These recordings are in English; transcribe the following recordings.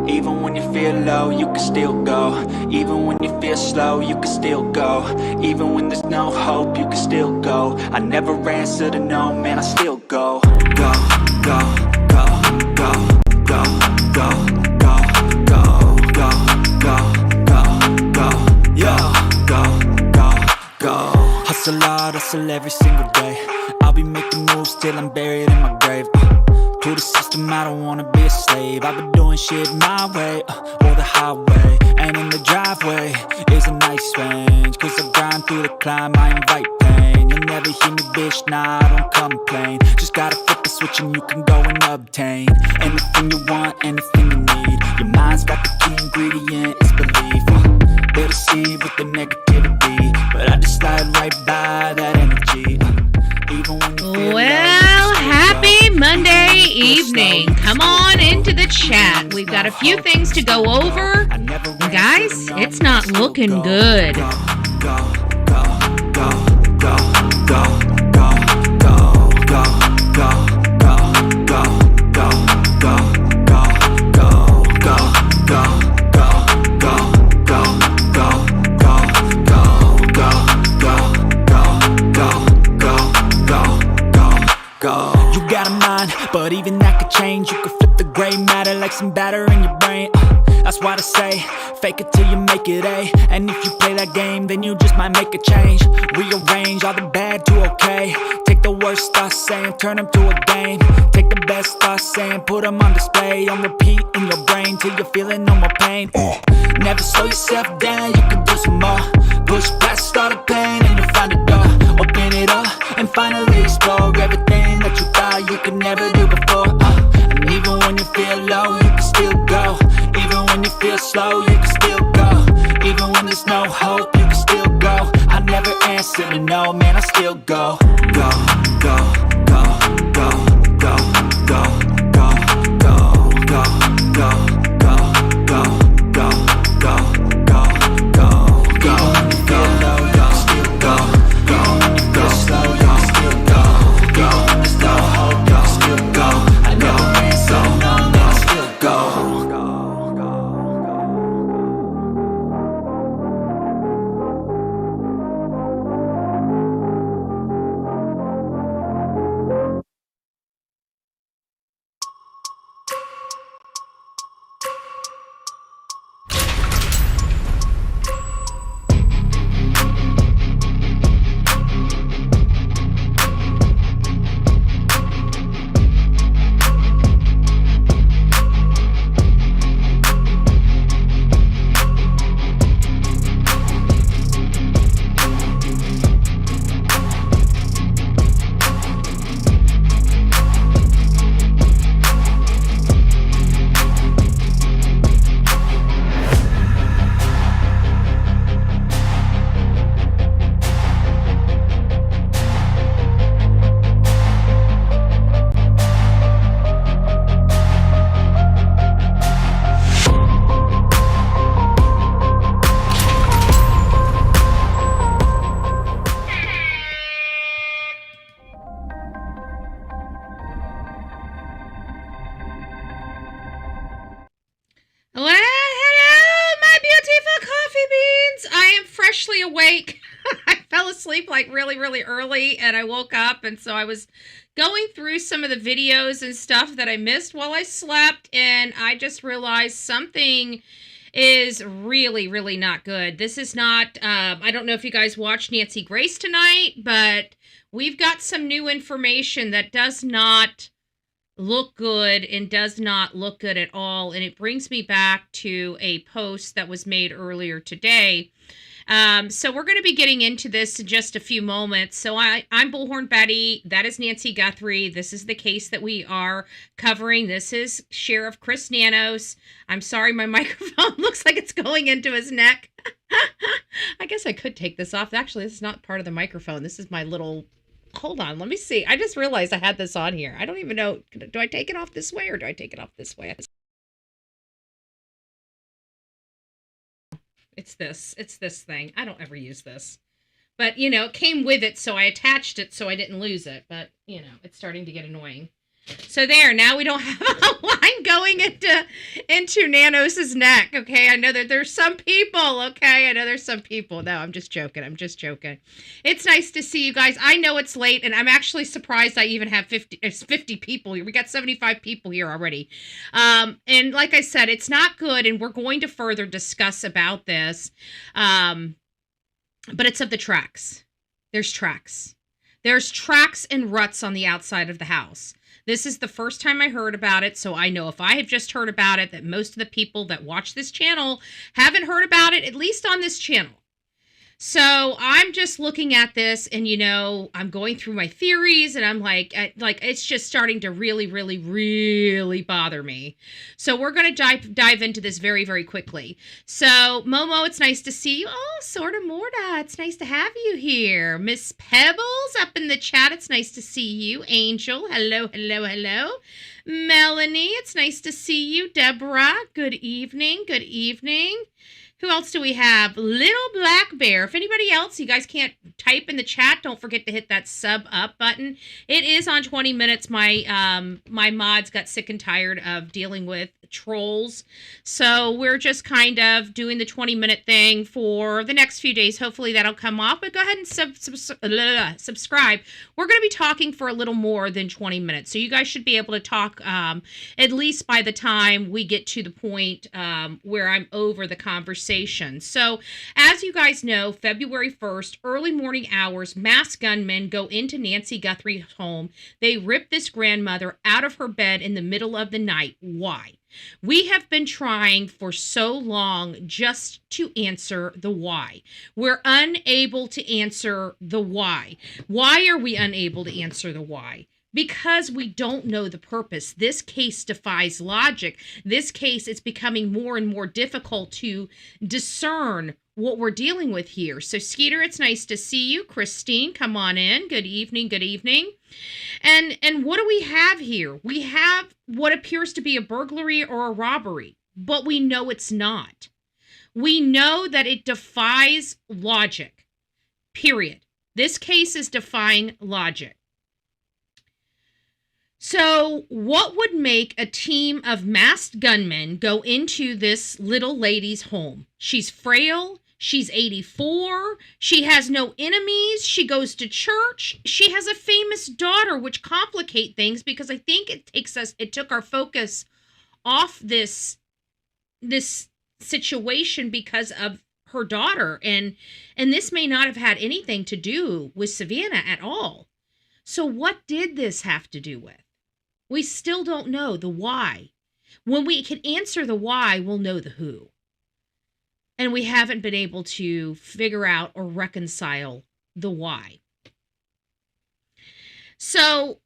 Even when you feel low, you can still go. Even when you feel slow, you can still go. Even when there's no hope, you can still go. I never answer to no, man, I still go. Go, go, go, go, go, go, go, go, go, go, go, go, yeah, go, go, go. Hustle hard, hustle every single day. I'll be making moves till I'm buried in my grave. To the system, I don't wanna be a slave. I've been doing shit my way, or the highway. And in the driveway is a nice range. Cause I grind through the climb, I invite pain. You'll never hear me, bitch, nah, I don't complain. Just gotta flip the switch and you can go and obtain anything you want, anything you need. Your mind's got the key ingredient, it's belief. They'll deceive with the negativity, but I just slide right by that energy. Even when you feel well, happy Monday evening. Come on into the chat. We've got a few things to go over. And guys, it's not looking good. You got a mind, but even that could change. You could flip the gray matter like some batter in your brain. That's why I say, fake it till you make it A. And if you play that game, then you just might make a change. Rearrange all the bad to okay. Take the worst thoughts saying, turn them to a game. Take the best thoughts saying, put them on display. On repeat in your brain till you're feeling no more pain. Never slow yourself down, you can do some more. Push past all the pain and you'll find a door. Open it up and finally explore everything that you thought you could never do before. And even when you feel low, you can still go. Even when you feel slow, you can still go. Even when there's no hope, you can still go. I never answer to no, man, I still go. Go, go, go, go, go, go, go, go, go, go, go, go, go, go, go, go, go. Even when you feel low, you can still go. Even when you feel slow, you can still go. Even when there's no hope, you can still go. I never answer to no, man, I still go. Awake. I fell asleep like really early and I woke up, and so I was going through some of the videos and stuff that I missed while I slept, and I just realized something is really not good. This is not I don't know if you guys watched Nancy Grace tonight, but we've got some new information that does not look good and does not look good at all, and it brings me back to a post that was made earlier today. So we're going to be getting into this in just a few moments. So I'm Bullhorn Betty. That is Nancy Guthrie. This is the case that we are covering. This is Sheriff Chris Nanos. I'm sorry, my microphone looks like it's going into his neck. I guess I could take this off. Actually, this is not part of the microphone. This is my little... Hold on, let me see. I just realized I had this on here. I don't even know. Do I take it off this way or do I take it off this way? It's this thing. I don't ever use this. But, it came with it, so I attached it so I didn't lose it. But, it's starting to get annoying. So there, now we don't have a line going into Nanos's neck, okay? I know that there's some people, okay? I know there's some people. No, I'm just joking. I'm just joking. It's nice to see you guys. I know it's late, and I'm actually surprised I even have 50 people here. We got 75 people here already. And like I said, it's not good, and we're going to further discuss about this. But it's of the tracks. There's tracks. There's tracks and ruts on the outside of the house. This is the first time I heard about it, so I know if I have just heard about it, that most of the people that watch this channel haven't heard about it, at least on this channel. So I'm just looking at this, and I'm going through my theories, and I'm like it's just starting to really, really, really bother me. So we're going to dive into this very, very quickly. So Momo, it's nice to see you. Oh, sorta Morta, it's nice to have you here. Miss Pebbles up in the chat, it's nice to see you. Angel, hello, hello, hello. Melanie, it's nice to see you. Deborah, good evening, good evening. Who else do we have? Little Black Bear. If anybody else, you guys can't type in the chat, don't forget to hit that sub up button. It is on 20 minutes. My mods got sick and tired of dealing with trolls. So we're just kind of doing the 20-minute thing for the next few days. Hopefully that'll come off. But go ahead and subscribe. We're going to be talking for a little more than 20 minutes. So you guys should be able to talk at least by the time we get to the point where I'm over the conversation. So as you guys know, February 1st, early morning hours, masked gunmen go into Nancy Guthrie's home. They rip this grandmother out of her bed in the middle of the night. Why? We have been trying for so long just to answer the why. We're unable to answer the why. Why are we unable to answer the why? Because we don't know the purpose. This case defies logic. This case is becoming more and more difficult to discern what we're dealing with here. So Skeeter, it's nice to see you. Christine, come on in. Good evening, good evening. And what do we have here? We have what appears to be a burglary or a robbery, but we know it's not. We know that it defies logic, period. This case is defying logic. So what would make a team of masked gunmen go into this little lady's home? She's frail. She's 84. She has no enemies. She goes to church. She has a famous daughter, which complicate things because I think it took our focus off this situation because of her daughter. And this may not have had anything to do with Savannah at all. So what did this have to do with? We still don't know the why. When we can answer the why, we'll know the who. And we haven't been able to figure out or reconcile the why. So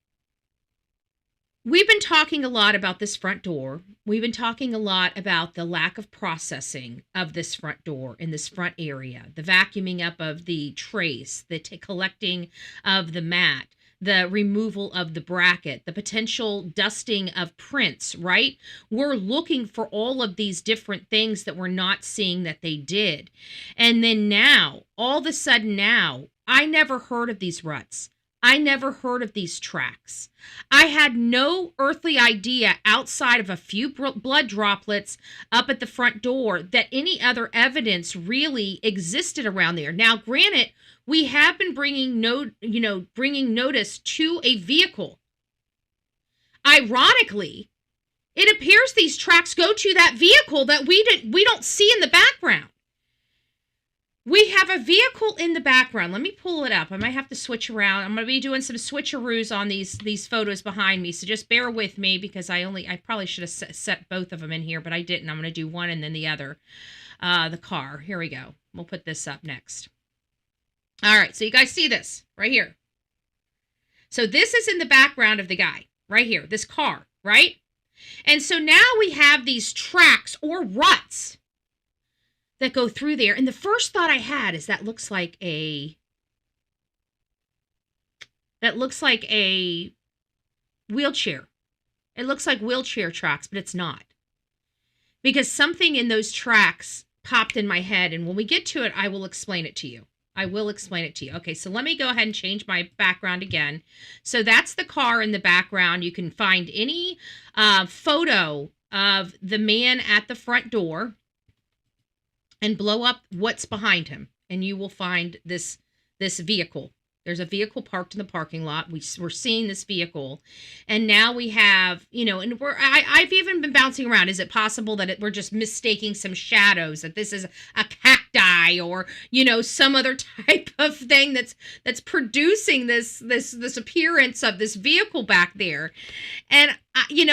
we've been talking a lot about this front door. We've been talking a lot about the lack of processing of this front door in this front area, the vacuuming up of the trace, the collecting of the mat, the removal of the bracket, the potential dusting of prints, right? We're looking for all of these different things that we're not seeing that they did. And then now, all of a sudden now, I never heard of these ruts. I never heard of these tracks. I had no earthly idea outside of a few blood droplets up at the front door that any other evidence really existed around there. Now, granted, we have been bringing notice to a vehicle. Ironically, it appears these tracks go to that vehicle that we don't see in the background. We have a vehicle in the background. Let me pull it up. I might have to switch around. I'm going to be doing some switcheroos on these photos behind me, so just bear with me because I probably should have set both of them in here, but I didn't. I'm going to do one and then the other. The car. Here we go. We'll put this up next. All right, so you guys see this right here. So this is in the background of the guy right here, this car, right? And so now we have these tracks or ruts that go through there. And the first thought I had is that looks like a wheelchair. It looks like wheelchair tracks, but it's not. Because something in those tracks popped in my head, and when we get to it, I will explain it to you. I will explain it to you. Okay, so let me go ahead and change my background again. So that's the car in the background. You can find any photo of the man at the front door and blow up what's behind him, and you will find this vehicle. There's a vehicle parked in the parking lot. We're seeing this vehicle, and now we have, and I've even been bouncing around. Is it possible that we're just mistaking some shadows, that this is a cacti or some other type of thing that's producing this appearance of this vehicle back there, and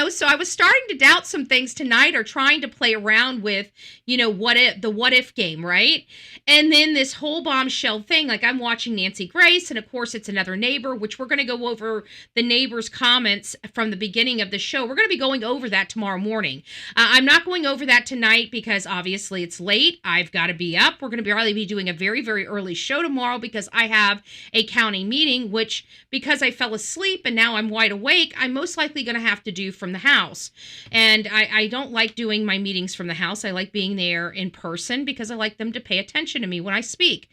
so I was starting to doubt some things tonight, or trying to play around with, what if game, right? And then this whole bombshell thing, like I'm watching Nancy Grace, and of course it's another neighbor, which we're going to go over the neighbor's comments from the beginning of the show. We're going to be going over that tomorrow morning. I'm not going over that tonight because obviously it's late. I've got to be up. We're going to probably be doing a very, very early show tomorrow because I have a county meeting, which because I fell asleep and now I'm wide awake, I'm most likely going to have to do from the house. And I don't like doing my meetings from the house. I like being there in person because I like them to pay attention to me when I speak.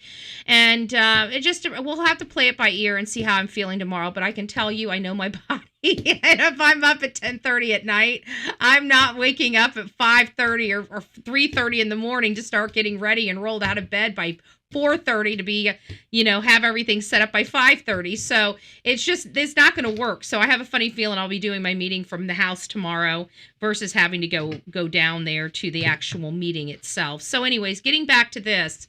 And we'll have to play it by ear and see how I'm feeling tomorrow. But I can tell you, I know my body. And if I'm up at 10:30 at night, I'm not waking up at 5:30 or 3:30 in the morning to start getting ready and rolled out of bed by 4:30 to be, have everything set up by 5:30. So it's not going to work. So I have a funny feeling I'll be doing my meeting from the house tomorrow versus having to go down there to the actual meeting itself. So anyways, getting back to this,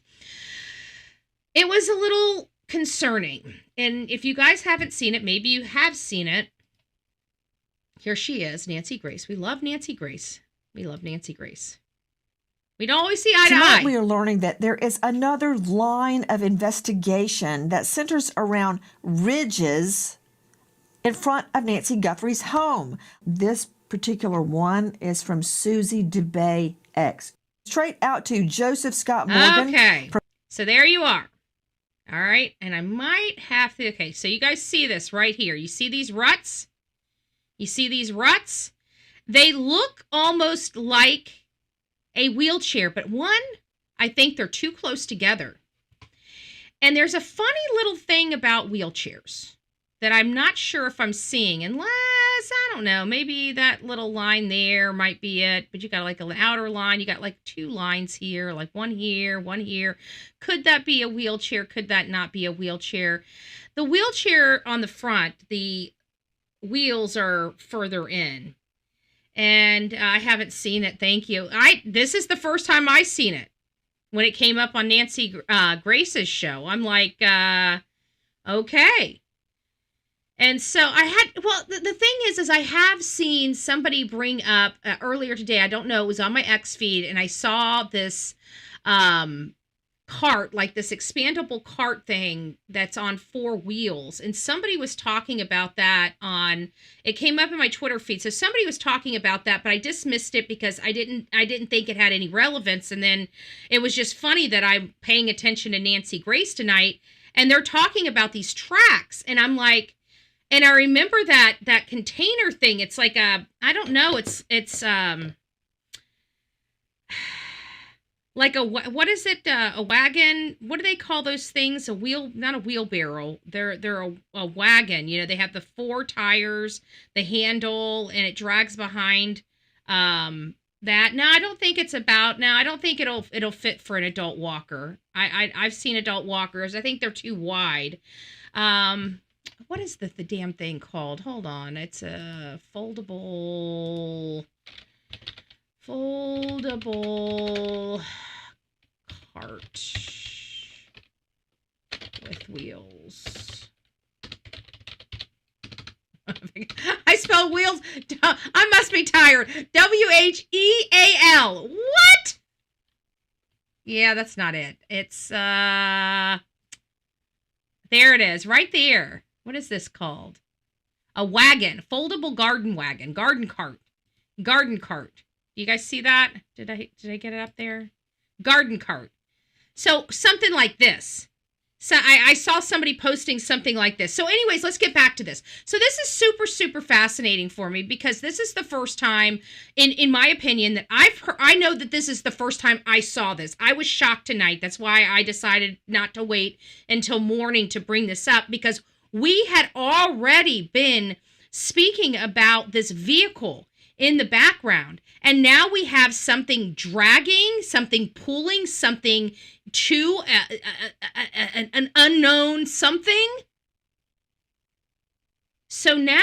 it was a little concerning. And if you guys haven't seen it, maybe you have seen it. Here she is, Nancy Grace. We love Nancy Grace. We love Nancy Grace. We don't always see eye to eye. Tonight we are learning that there is another line of investigation that centers around ridges in front of Nancy Guthrie's home. This particular one is from Susie DeBay X. Straight out to Joseph Scott Morgan. Okay. So there you are. All right. And I might have to. Okay. So you guys see this right here. You see these ruts? You see these ruts? They look almost like a wheelchair, but one, I think they're too close together. And there's a funny little thing about wheelchairs that I'm not sure if I'm seeing, unless, I don't know, maybe that little line there might be it, but you got like an outer line, you got like two lines here, like one here, one here. Could that be a wheelchair? Could that not be a wheelchair? The wheelchair on the front, the wheels are further in. And I haven't seen it. Thank you. This is the first time I've seen it when it came up on Nancy Grace's show. I'm like, okay. And so the thing is I have seen somebody bring up earlier today. I don't know. It was on my X feed, and I saw this cart, like this expandable cart thing that's on 4 wheels, and somebody was talking about that it came up in my Twitter feed. So somebody was talking about that, but I dismissed it because I didn't think it had any relevance. And then it was just funny that I'm paying attention to Nancy Grace tonight, and they're talking about these tracks, and I'm like, and I remember that container thing. It's like I don't know, it's like what is it? A wagon? What do they call those things? Not a wheelbarrow. They're a wagon. They have the 4 tires, the handle, and it drags behind that. No, I don't think I don't think it'll fit for an adult walker. I've seen adult walkers. I think they're too wide. What is the damn thing called? Hold on. It's a foldable cart with wheels. I spelled wheels. I must be tired. WHEAL. What? Yeah, that's not it. It's there it is, right there. What is this called? A wagon. Foldable garden wagon. Garden cart. Garden cart. You guys see that? Did I get it up there? Garden cart. So something like this. So I saw somebody posting something like this. So anyways, let's get back to this. So this is super, super fascinating for me because this is the first time, in my opinion, that I know that this is the first time I saw this. I was shocked tonight. That's why I decided not to wait until morning to bring this up, because we had already been speaking about this vehicle in the background. And now we have something dragging, something pulling, something to an unknown something. So now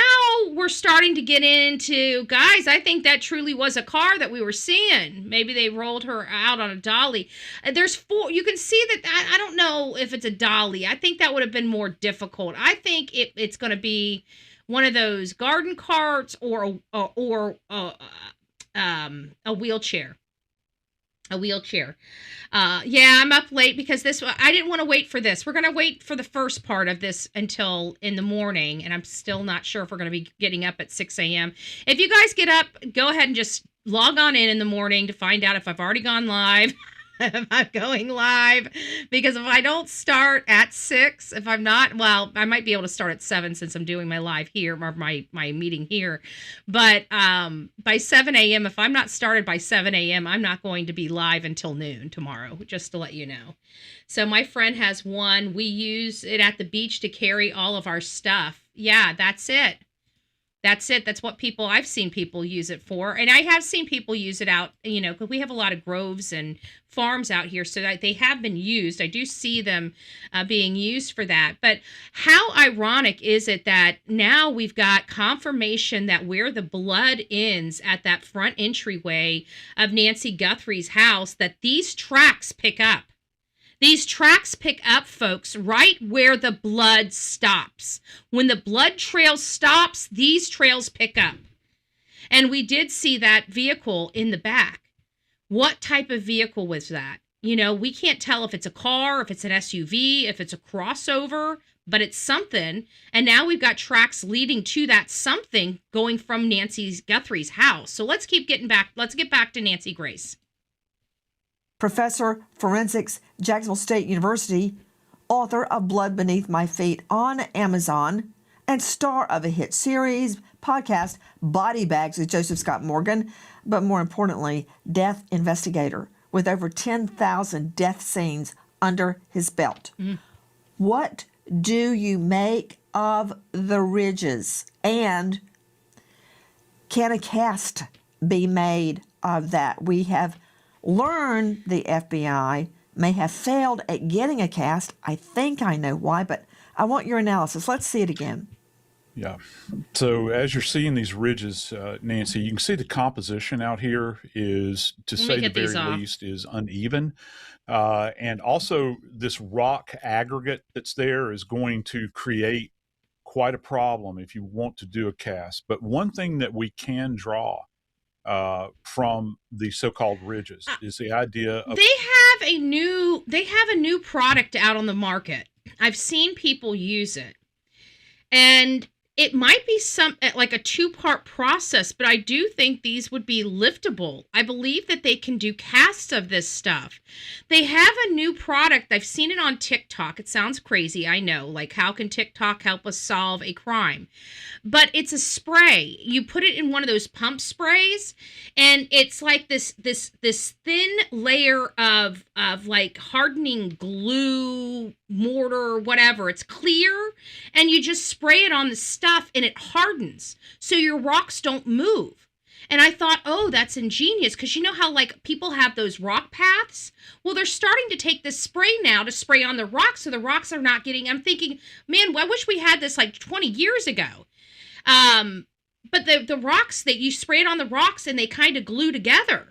we're starting to get into, guys, I think that truly was a car that we were seeing. Maybe they rolled her out on a dolly. There's 4, you can see that, I don't know if it's a dolly. I think that would have been more difficult. I think it's going to be one of those garden carts or a wheelchair. A wheelchair. Yeah, I'm up late because I didn't want to wait for this. We're going to wait for the first part of this until in the morning, and I'm still not sure if we're going to be getting up at 6 a.m. If you guys get up, go ahead and just log on in the morning to find out if I've already gone live. If I'm going live, because if I don't start at 6, if I'm not, well, I might be able to start at 7 since I'm doing my live here, or my meeting here. But by 7 a.m., if I'm not started by 7 a.m., I'm not going to be live until noon tomorrow, just to let you know. So my friend has one. We use it at the beach to carry all of our stuff. Yeah, that's it. That's it. That's what I've seen people use it for. And I have seen people use it out, because we have a lot of groves and farms out here, so that they have been used. I do see them being used for that. But how ironic is it that now we've got confirmation that where the blood ends at that front entryway of Nancy Guthrie's house, that these tracks pick up. These tracks pick up, folks, right where the blood stops. When the blood trail stops, these trails pick up. And we did see that vehicle in the back. What type of vehicle was that? We can't tell if it's a car, if it's an SUV, if it's a crossover, but it's something. And now we've got tracks leading to that something going from Nancy Guthrie's house. So let's get back to Nancy Grace. Professor Forensics, Jacksonville State University, author of Blood Beneath My Feet on Amazon, and star of a hit series, podcast, Body Bags with Joseph Scott Morgan, but more importantly, Death Investigator, with over 10,000 death scenes under his belt. What do you make of the ridges? And can a cast be made of that? We have learned the FBI may have failed at getting a cast. I think I know why, but I want your analysis. Let's see it again. Yeah. So as you're seeing these ridges, Nancy, you can see the composition out here is, to say the very least, is uneven. And also this rock aggregate that's there is going to create quite a problem if you want to do a cast. But one thing that we can draw from the so-called ridges is the idea of they have a new product out on the market. I've seen people use it, and it might be like a 2-part process, but I do think these would be liftable. I believe that they can do casts of this stuff. They have a new product. I've seen it on TikTok. It sounds crazy, I know. Like, how can TikTok help us solve a crime? But it's a spray. You put it in one of those pump sprays, and it's like this thin layer of like hardening glue, mortar, whatever. It's clear, and you just spray it on the stuff and it hardens so your rocks don't move. And I thought, oh, that's ingenious, because you know how like people have those rock paths? Well, they're starting to take this spray now to spray on the rocks so the rocks are not getting, I'm thinking, man, I wish we had this like 20 years ago. But the rocks, that you spray it on the rocks and they kind of glue together.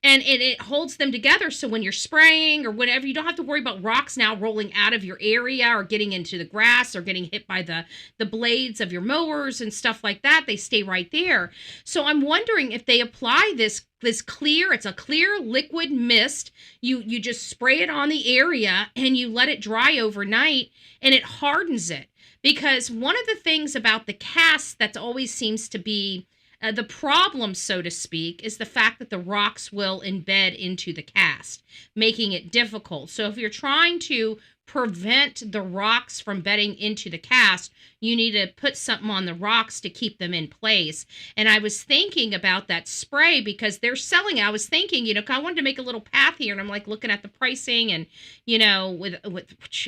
And it holds them together, so when you're spraying or whatever, you don't have to worry about rocks now rolling out of your area or getting into the grass or getting hit by the blades of your mowers and stuff like that. They stay right there. So I'm wondering if they apply this clear, it's a clear liquid mist. You just spray it on the area and you let it dry overnight and it hardens it. Because one of the things about the cast that always seems to be the problem, so to speak, is the fact that the rocks will embed into the cast, making it difficult. So if you're trying to prevent the rocks from bedding into the cast, you need to put something on the rocks to keep them in place. And I was thinking about that spray because they're selling it. I was thinking, I wanted to make a little path here, and I'm like looking at the pricing, and with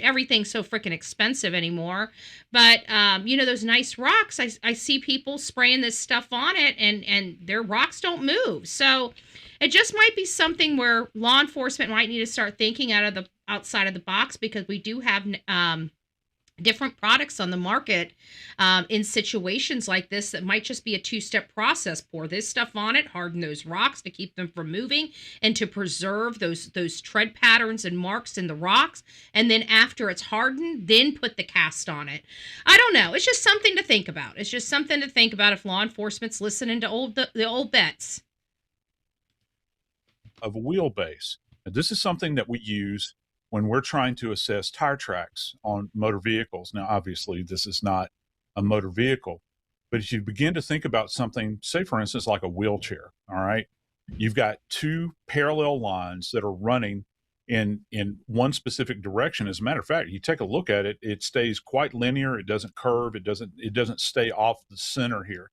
everything so freaking expensive anymore. But those nice rocks, I see people spraying this stuff on it, and their rocks don't move. So it just might be something where law enforcement might need to start thinking outside of the box, because we do have different products on the market in situations like this that might just be a two-step process. Pour this stuff on it, harden those rocks to keep them from moving and to preserve those tread patterns and marks in the rocks. And then after it's hardened, then put the cast on it. I don't know. It's just something to think about. It's just something to think about if law enforcement's listening to the old bets. Of a wheelbase. Now, this is something that we use when we're trying to assess tire tracks on motor vehicles. Now, obviously, this is not a motor vehicle, but if you begin to think about something, say, for instance, like a wheelchair, all right, you've got two parallel lines that are running in one specific direction. As a matter of fact, you take a look at it, it stays quite linear. It doesn't curve. It doesn't stay off the center here.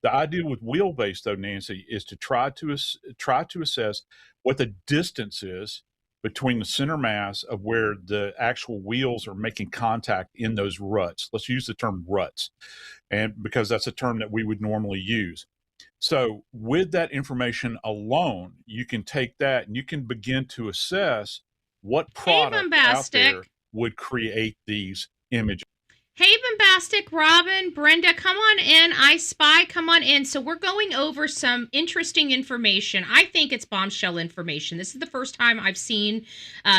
The idea with wheelbase, though, Nancy, is to try to assess what the distance is between the center mass of where the actual wheels are making contact in those ruts. Let's use the term ruts, and because that's a term that we would normally use. So with that information alone, you can take that and you can begin to assess what product out there would create these images. Hey, Bombastic, Robin, Brenda, come on in. I Spy, come on in. So we're going over some interesting information. I think it's bombshell information. This is the first time I've seen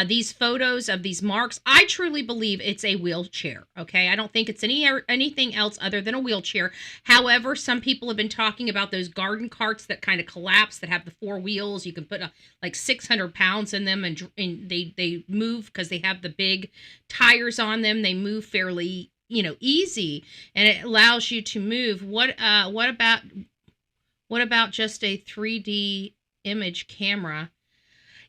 these photos of these marks. I truly believe it's a wheelchair, okay? I don't think it's anything else other than a wheelchair. However, some people have been talking about those garden carts that kind of collapse, that have the four wheels. You can put like 600 pounds in them, and they move because they have the big tires on them. They move fairly easy, and it allows you to move. What about just a 3D image camera?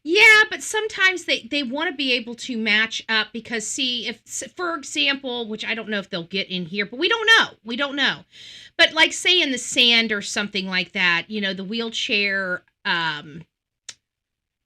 Yeah, but sometimes they want to be able to match up, because see, if, for example, which I don't know if they'll get in here, but we don't know. But like, say in the sand or something like that, the wheelchair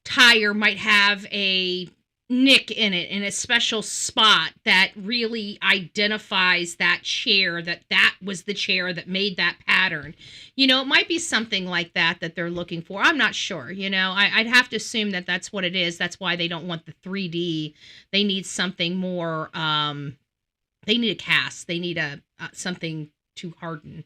tire might have a nick in it in a special spot that really identifies that chair, that was the chair that made that pattern. It might be something like that they're looking for. I'm not sure. I'd have to assume that that's what it is. That's why they don't want the 3D. They need something more. They need a cast. They need something to harden.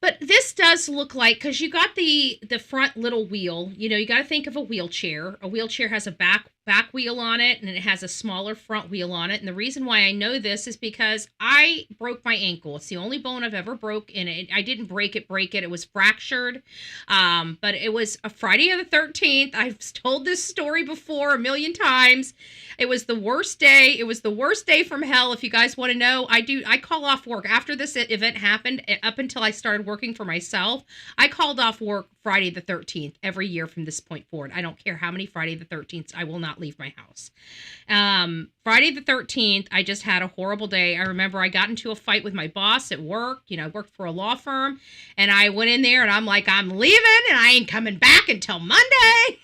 But this does look like, because you got the front little wheel, you got to think of a wheelchair. A wheelchair has a back wheel on it, and it has a smaller front wheel on it. And the reason why I know this is because I broke my ankle. It's the only bone I've ever broke in it. I didn't break it. It was fractured. But it was a Friday the 13th. I've told this story before a million times. It was the worst day. It was the worst day from hell. If you guys want to know, I call off work after this event happened. Up until I started working for myself, I called off work Friday the 13th every year from this point forward. I don't care how many Friday the 13th, I will not leave my house. Friday the 13th, I just had a horrible day. I remember I got into a fight with my boss at work. I worked for a law firm, and I went in there and I'm like, I'm leaving and I ain't coming back until Monday.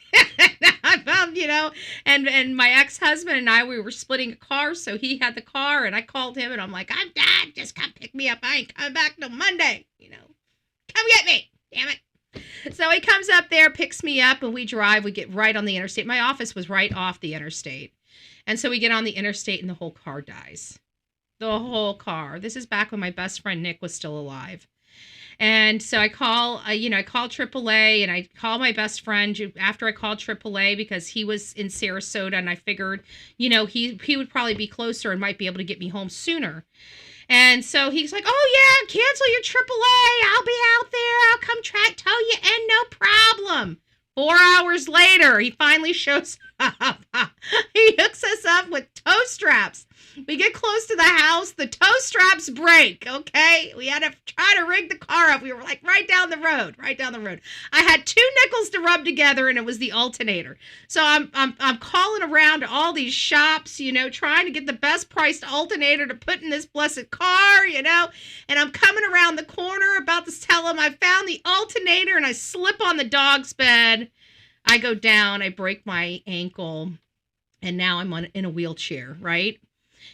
And my ex-husband and I, we were splitting a car, so he had the car, and I called him and I'm like, I'm done, just come pick me up. I ain't coming back till Monday. Come get me, damn it. So he comes up there, picks me up, and we drive. We get right on the interstate. My office was right off the interstate. And so we get on the interstate, and the whole car dies. The whole car. This is back when my best friend Nick was still alive. And so I call AAA, and I call my best friend after I called AAA, because he was in Sarasota, and I figured, he would probably be closer and might be able to get me home sooner. And so he's like, oh, yeah, cancel your AAA. I'll be out there. I'll come tow you in, no problem. 4 hours later, he finally shows up. He hooks us up with tow straps. We get close to the house. The tow straps break, okay? We had to try to rig the car up. We were like right down the road. I had 2 nickels to rub together, and it was the alternator. So I'm calling around to all these shops, trying to get the best priced alternator to put in this blessed car, and I'm coming around the corner about to tell them I found the alternator, and I slip on the dog's bed. I go down, I break my ankle, and now I'm in a wheelchair, right?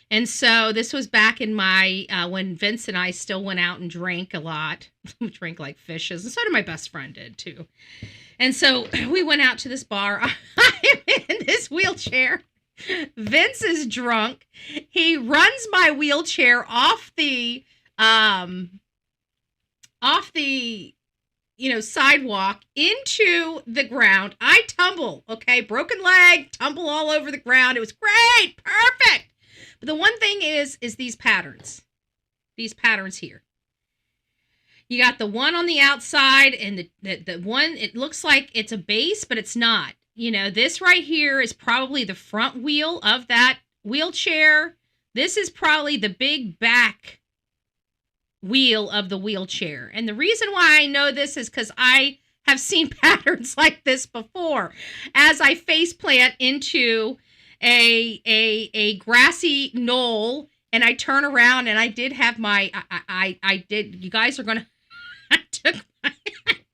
And so this was back in my, when Vince and I still went out and drank a lot. We drank like fishes, and so did my best friend did too. And so we went out to this bar. I'm in this wheelchair. Vince is drunk. He runs my wheelchair off the sidewalk into the ground. I tumble, okay? Broken leg, tumble all over the ground. It was great, perfect. But the one thing is these patterns. These patterns here. You got the one on the outside, and the one, it looks like it's a base, but it's not. This right here is probably the front wheel of that wheelchair. This is probably the big back wheel of the wheelchair. And the reason why I know this is because I have seen patterns like this before. As I face plant into a grassy knoll, and I turn around, and I did have my, I did, you guys are gonna, I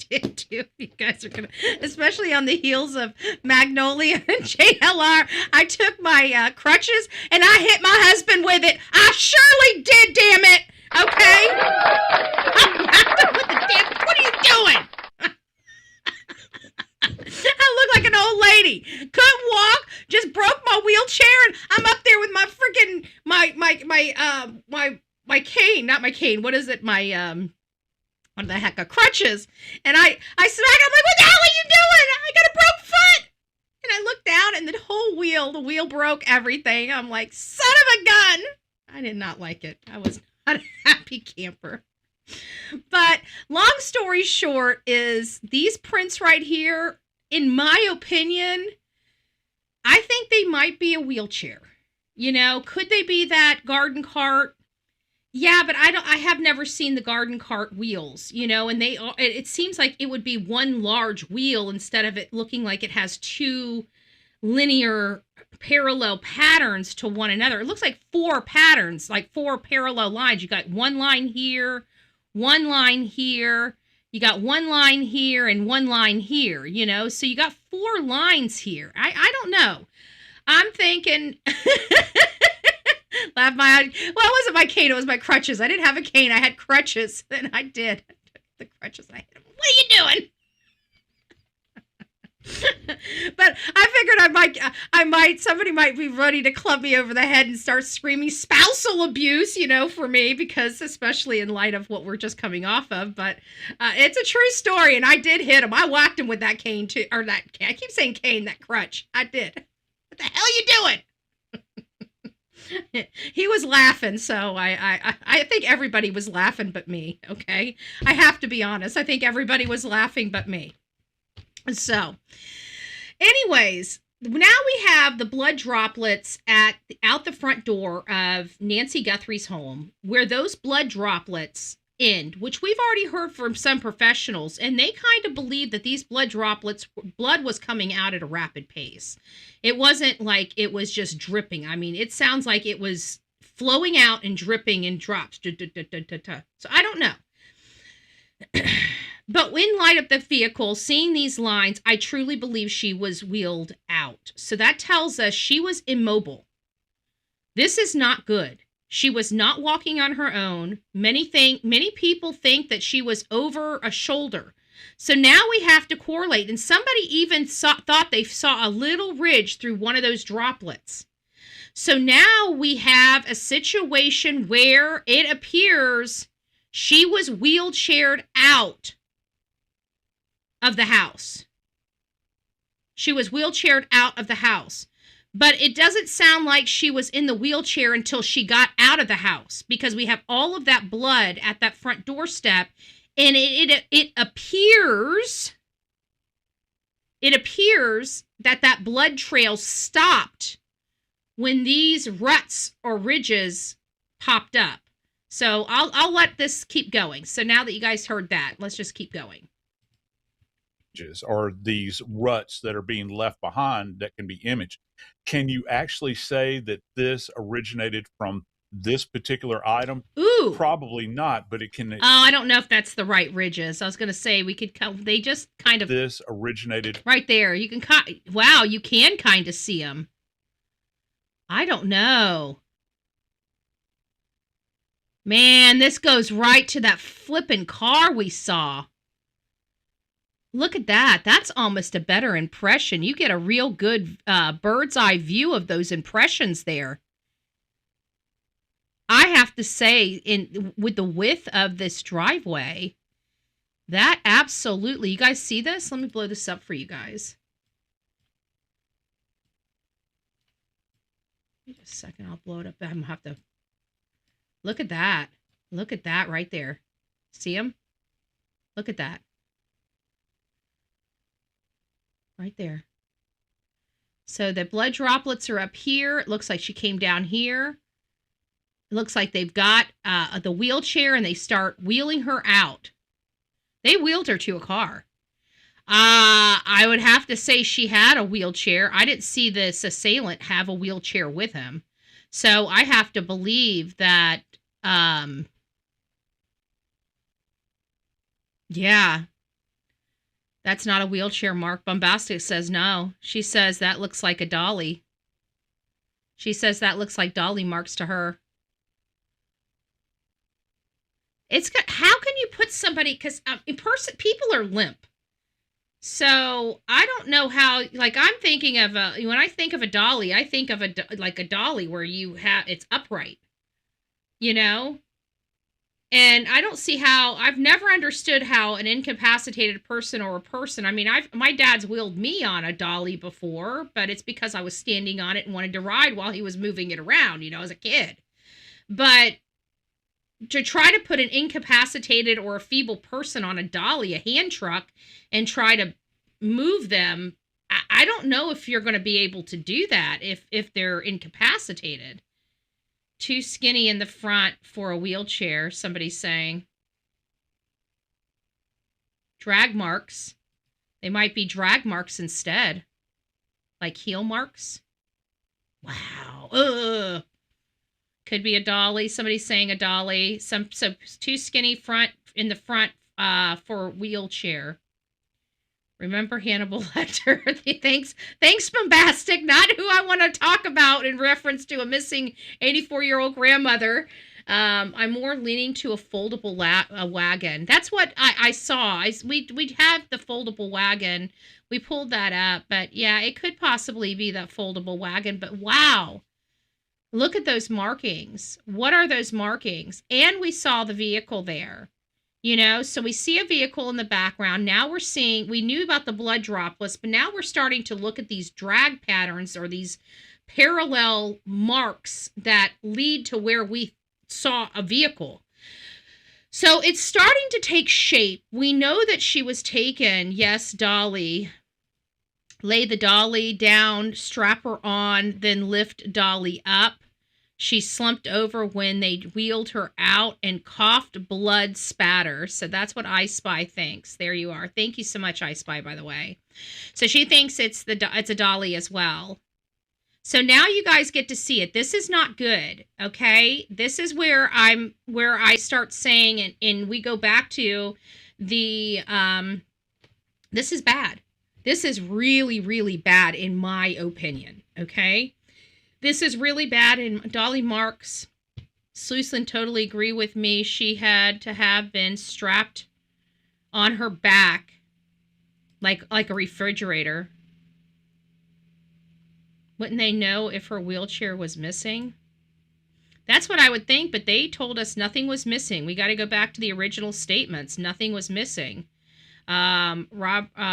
did too. You guys are gonna, especially on the heels of Magnolia and JLR, I took my crutches, and I hit my husband with it. I surely did, damn it. Okay? What are you doing? I look like an old lady. Couldn't walk. Just broke my wheelchair, and I'm up there with my freaking my cane. Not my cane. What is it? My what the heck? Crutches. And I smack. I'm like, what the hell are you doing? I got a broke foot. And I looked down, and the wheel broke everything. I'm like, son of a gun. I did not like it. I was not a happy camper. But long story short is these prints right here, in my opinion, I think they might be a wheelchair. Could they be that garden cart? Yeah, but I have never seen the garden cart wheels, and it seems like it would be one large wheel instead of it looking like it has 2 linear parallel patterns to one another. It looks like 4 patterns, like 4 parallel lines. You got one line here, one line here, you got one line here, and one line here, so you got 4 lines here. I don't know. I'm thinking well, it wasn't my cane, it was my crutches. I didn't have a cane, I had crutches, and I did. I took the crutches, I hit them. What are you doing? But I figured somebody might be ready to club me over the head and start screaming spousal abuse, for me, because especially in light of what we're just coming off of. But it's a true story, and I did hit him. I whacked him with that cane too, or that, I keep saying cane, that crutch. I did. What the hell are you doing? He was laughing, so I think everybody was laughing but me, okay? I have to be honest. I think everybody was laughing but me. So, anyways, now we have the blood droplets out the front door of Nancy Guthrie's home, where those blood droplets end, which we've already heard from some professionals, and they kind of believe that these blood droplets, blood was coming out at a rapid pace. It wasn't like it was just dripping. I mean, it sounds like it was flowing out and dripping in drops. So I don't know. But in light of the vehicle, seeing these lines, I truly believe she was wheeled out. So that tells us she was immobile. This is not good. She was not walking on her own. Many people think that she was over a shoulder. So now we have to correlate. And somebody even thought they saw a little ridge through one of those droplets. So now we have a situation where it appears she was wheelchaired out of the house. She was wheelchaired out of the house. But it doesn't sound like she was in the wheelchair until she got out of the house, because we have all of that blood at that front doorstep, and it appears that blood trail stopped when these ruts or ridges popped up. So I'll let this keep going. So now that you guys heard that, let's just keep going. Or these ruts that are being left behind that can be imaged. Can you actually say that this originated from this particular item? Ooh. Probably not, but it can. Oh, I don't know if that's the right ridges. I was going to say we could. They just kind of. This originated right there. You can. Wow, you can kind of see them. I don't know. Man, this goes right to that flippin' car we saw. Look at that. That's almost a better impression. You get a real good bird's eye view of those impressions there. I have to say, with the width of this driveway, that absolutely... You guys see this? Let me blow this up for you guys. Wait a second. I'll blow it up. I'm going to have to... Look at that. Look at that right there. See him? Look at that. Right there. So the blood droplets are up here. It looks like she came down here. It looks like they've got the wheelchair and they start wheeling her out. They wheeled her to a car. I would have to say she had a wheelchair. I didn't see this assailant have a wheelchair with him. So I have to believe that, yeah. That's not a wheelchair mark. Bombastic says no. She says that looks like a dolly. She says that looks like dolly marks to her. It's how can you put somebody, because in person people are limp. So I don't know how. Like I'm thinking of when I think of a dolly, I think of a dolly where you have it's upright, you know. And I don't see how, I've never understood how an incapacitated person or a person, I mean, my dad's wheeled me on a dolly before, but it's because I was standing on it and wanted to ride while he was moving it around, you know, as a kid. But to try to put an incapacitated or a feeble person on a dolly, a hand truck, and try to move them, I don't know if you're going to be able to do that if they're incapacitated. Too skinny in the front for a wheelchair, somebody's saying. Drag marks. They might be drag marks instead. Like heel marks. Wow. Ugh. Could be a dolly. Somebody's saying a dolly. So too skinny front in the front for a wheelchair. Remember Hannibal Lecter? Thanks, Bombastic. Not who I want to talk about in reference to a missing 84-year-old grandmother. I'm more leaning to a foldable wagon. That's what I saw. We have the foldable wagon. We pulled that up. But yeah, it could possibly be that foldable wagon. But wow. Look at those markings. What are those markings? And we saw the vehicle there. You know, so we see a vehicle in the background. Now we knew about the blood droplets, but now we're starting to look at these drag patterns or these parallel marks that lead to where we saw a vehicle. So it's starting to take shape. We know that she was taken. Yes, dolly. Lay the dolly down, strap her on, then lift dolly up. She slumped over when they wheeled her out and coughed blood spatter. So that's what I Spy thinks. There you are. Thank you so much, I Spy, by the way. So she thinks it's a dolly as well. So now you guys get to see it. This is not good, okay? This is where I start saying, and we go back to the, this is bad. This is really, really bad in my opinion, okay? This is really bad, and Dolly Marks, Sluisland totally agree with me. She had to have been strapped on her back like a refrigerator. Wouldn't they know if her wheelchair was missing? That's what I would think, but they told us nothing was missing. We got to go back to the original statements. Nothing was missing. Robert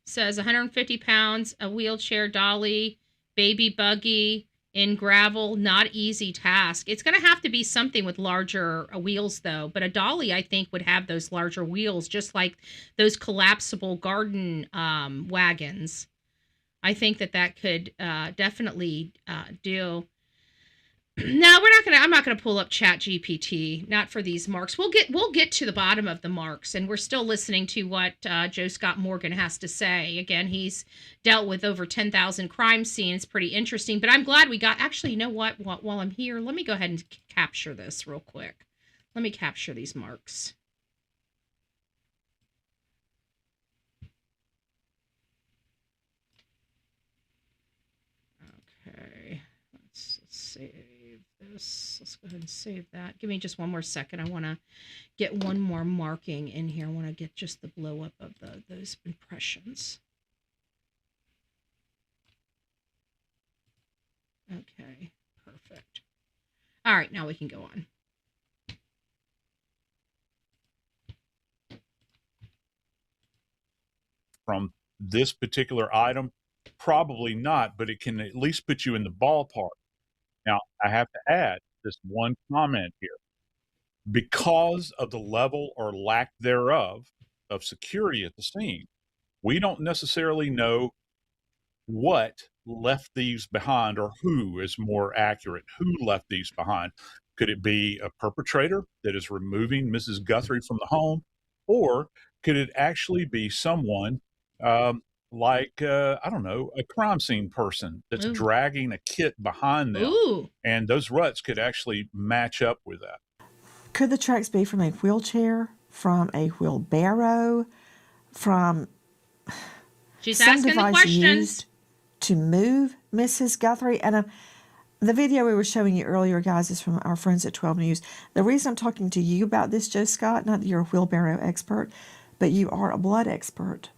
says 150 pounds, a wheelchair, dolly, baby buggy, in gravel, not easy task. It's going to have to be something with larger wheels, though. But a dolly, I think, would have those larger wheels, just like those collapsible garden wagons. I think that could definitely do. No, I'm not gonna pull up Chat GPT, not for these marks. We'll get to the bottom of the marks, and we're still listening to what Joe Scott Morgan has to say. Again, he's dealt with over 10,000 crime scenes. Pretty interesting, but I'm glad we got, actually, you know what, while I'm here, let me go ahead and capture this real quick. Let me capture these marks. Okay, let's save this. Let's go ahead and save that. Give me just one more second. I want to get one more marking in here. I want to get just the blow up of those impressions. Okay, perfect. All right, now we can go on. From this particular item, probably not, but it can at least put you in the ballpark. Now, I have to add this one comment here. Because of the level or lack thereof of security at the scene, we don't necessarily know what left these behind, or who is more accurate, who left these behind. Could it be a perpetrator that is removing Mrs. Guthrie from the home? Or could it actually be someone like, I don't know, a crime scene person that's dragging a kit behind them? Ooh. And those ruts could actually match up with that. Could the tracks be from a wheelchair, from a wheelbarrow, from She's some asking the device questions used to move Mrs. Guthrie? And the video we were showing you earlier, guys, is from our friends at 12 News. The reason I'm talking to you about this, Joe Scott, not that you're a wheelbarrow expert, but you are a blood expert.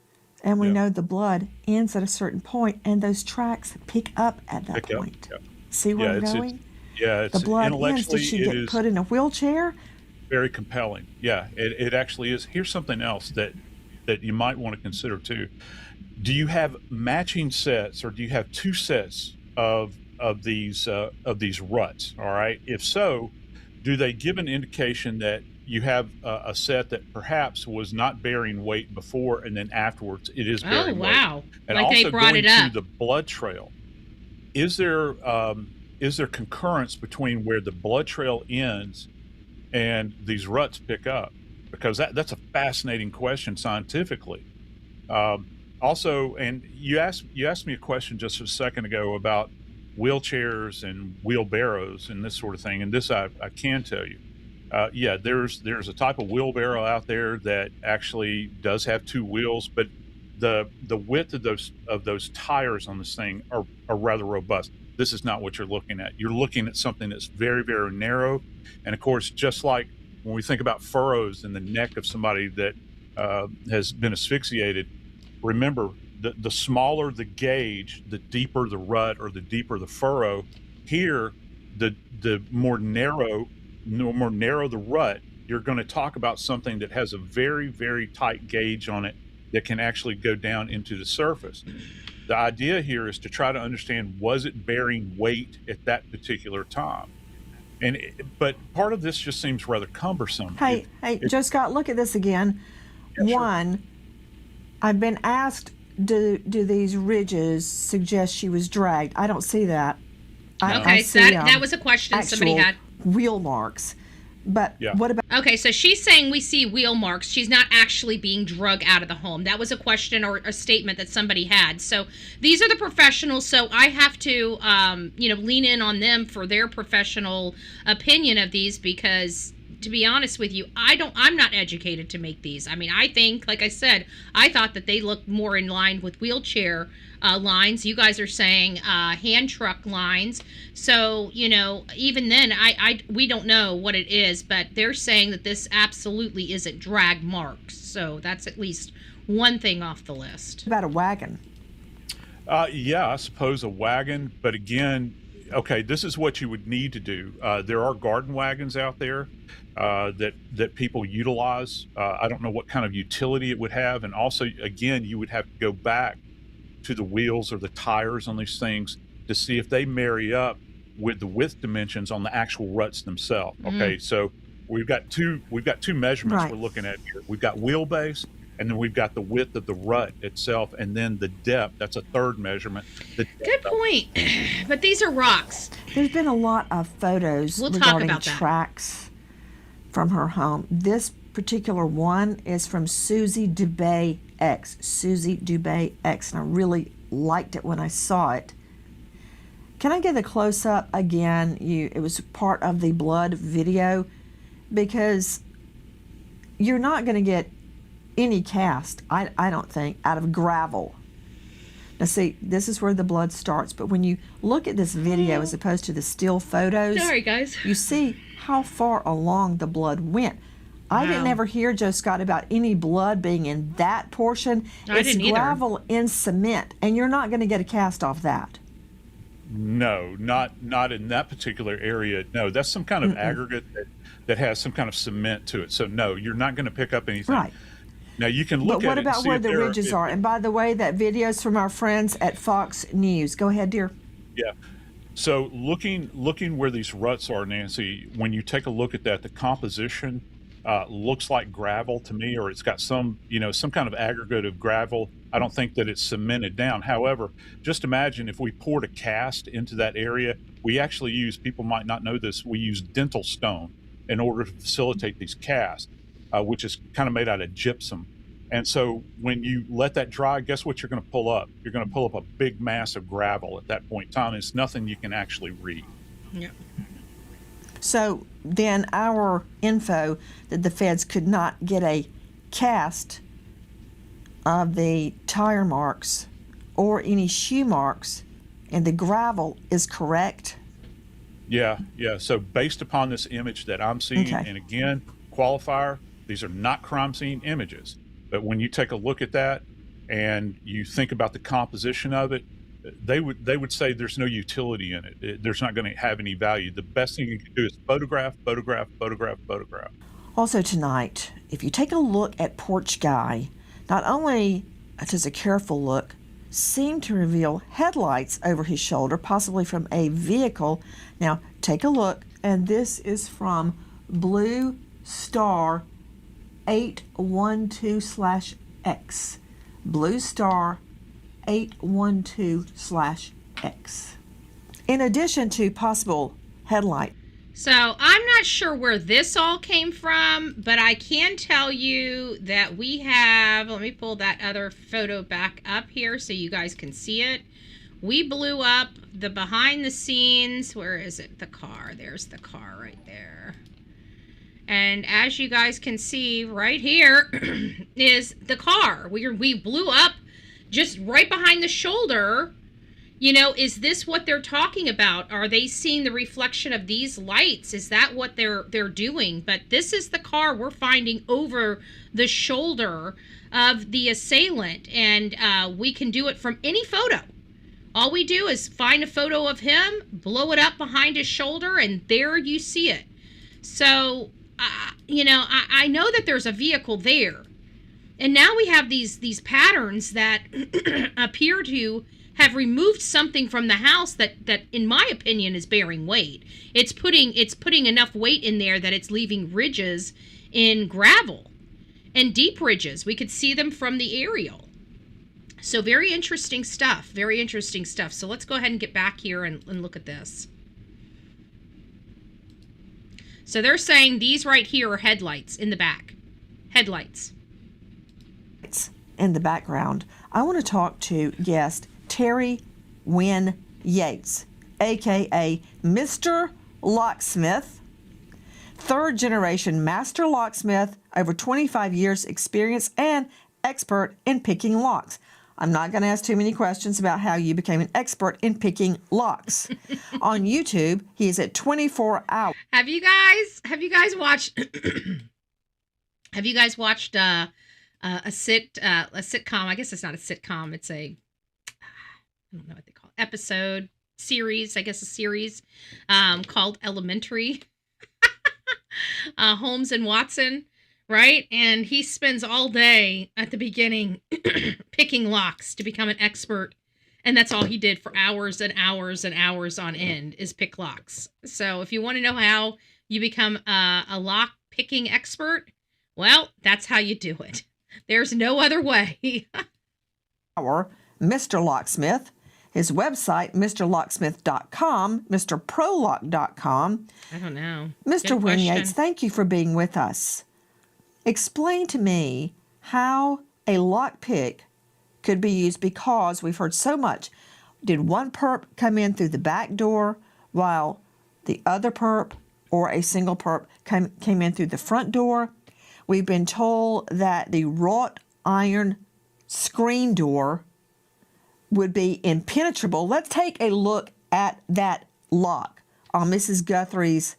And we know the blood ends at a certain point, and those tracks pick up at that point. See where I'm going? It's the blood ends. Did she get put in a wheelchair? Very compelling. Yeah, it actually is. Here's something else that you might want to consider too. Do you have matching sets, or do you have two sets of these ruts? All right. If so, do they give an indication that you have a set that perhaps was not bearing weight before, and then afterwards it is bearing weight? Oh, wow. And like also they brought going it up. to the blood trail, is there concurrence between where the blood trail ends and these ruts pick up? Because that's a fascinating question scientifically. Also, and you asked me a question just a second ago about wheelchairs and wheelbarrows and this sort of thing, and this I can tell you. There's a type of wheelbarrow out there that actually does have two wheels, but the width of those tires on this thing are rather robust. This is not what you're looking at. You're looking at something that's very, very narrow. And of course, just like when we think about furrows in the neck of somebody that has been asphyxiated, remember, the smaller the gauge, the deeper the rut or the deeper the furrow. Here, the more narrow the rut, you're going to talk about something that has a very, very tight gauge on it that can actually go down into the surface. The idea here is to try to understand, was it bearing weight at that particular time? But part of this just seems rather cumbersome. Hey, Joe Scott, look at this again. Yeah, One, I've been asked, do these ridges suggest she was dragged? I don't see that. I so see, that was a question somebody had. Wheel marks. But what about... Okay, so she's saying we see wheel marks. She's not actually being dragged out of the home. That was a question or a statement that somebody had. So these are the professionals, so I have to, lean in on them for their professional opinion of these, because to be honest with you, I'm not educated to make these. I mean, I think, like I said, I thought that they looked more in line with wheelchair lines. You guys are saying hand truck lines. So, even then, we don't know what it is, but they're saying that this absolutely isn't drag marks. So that's at least one thing off the list. About a wagon? I suppose a wagon. But again, okay, this is what you would need to do. There are garden wagons out there that people utilize. I don't know what kind of utility it would have. And also, again, you would have to go back to the wheels or the tires on these things to see if they marry up with the width dimensions on the actual ruts themselves. Okay, so we've got two measurements we're looking at here. We've got wheelbase And then we've got the width of the rut itself, and then the depth. That's a third measurement. Good point. But these are rocks. There's been a lot of photos regarding tracks from her home. This particular one is from Susie Dubé X. Susie Dubé X, and I really liked it when I saw it. Can I get a close-up again? It was part of the blood video, because you're not going to get any cast, I don't think, out of gravel. Now see, this is where the blood starts, but when you look at this video as opposed to the still photos, sorry guys, you see how far along the blood went. I didn't ever hear, Joe Scott, about any blood being in that portion. It's gravel in cement, and you're not going to get a cast off that. No, not in that particular area. No, that's some kind of aggregate that has some kind of cement to it. So no, you're not going to pick up anything. Right. Now you can look at it. But what about where the ridges are? And by the way, that video's from our friends at Fox News. Go ahead, dear. Yeah. So looking where these ruts are, Nancy, when you take a look at that, the composition looks like gravel to me, or it's got some kind of aggregate of gravel. I don't think that it's cemented down. However, just imagine if we poured a cast into that area. We actually use, people might not know this, we use dental stone in order to facilitate these casts, which is kind of made out of gypsum. And so when you let that dry, guess what you're going to pull up? You're going to pull up a big mass of gravel at that point in time. It's nothing you can actually read. Yeah. So then our info that the feds could not get a cast of the tire marks or any shoe marks in the gravel is correct? Yeah. So based upon this image that I'm seeing, and again, qualifier, these are not crime scene images. But when you take a look at that and you think about the composition of it, they would say there's no utility in it. There's not going to have any value. The best thing you can do is photograph. Also tonight, if you take a look at Porch Guy, not only does a careful look seem to reveal headlights over his shoulder, possibly from a vehicle. Now, take a look, and this is from Blue Star 812/X. Blue Star 812/X. In addition to possible headlight. So I'm not sure where this all came from, but I can tell you that we have, let me pull that other photo back up here so you guys can see it. We blew up the behind the scenes. Where is it? The car. There's the car right there. And as you guys can see right here is the car. We blew up just right behind the shoulder. You know, is this what they're talking about? Are they seeing the reflection of these lights? Is that what they're doing? But this is the car we're finding over the shoulder of the assailant. And we can do it from any photo. All we do is find a photo of him, blow it up behind his shoulder, and there you see it. So, I know that there's a vehicle there. And now we have these patterns that appear to have removed something from the house that in my opinion is bearing weight. It's putting enough weight in there that it's leaving ridges in gravel and deep ridges. We could see them from the aerial. So very interesting stuff. So let's go ahead and get back here and look at this. So they're saying these right here are headlights in the back. Headlights. In the background. I want to talk to guest Terry Wynn Yates, a.k.a. Mr. Locksmith, third generation master locksmith, over 25 years experience and expert in picking locks. I'm not going to ask too many questions about how you became an expert in picking locks. On YouTube, he is at 24 hours. Have you guys watched have you guys watched a sitcom? I guess it's not a sitcom. It's I don't know what they call it. Episode series, I guess a series called Elementary. Holmes and Watson, right? And he spends all day at the beginning picking locks to become an expert. And that's all he did for hours and hours and hours on end is pick locks. So if you want to know how you become a lock picking expert, well, that's how you do it. There's no other way. Or Mr. Locksmith, his website, mrlocksmith.com, mrprolock.com. I don't know. Mr. Wynn Yates, thank you for being with us. Explain to me how a lockpick could be used, because we've heard so much. Did one perp come in through the back door while the other perp or a single perp came in through the front door? We've been told that the wrought iron screen door would be impenetrable. Let's take a look at that lock on Mrs. Guthrie's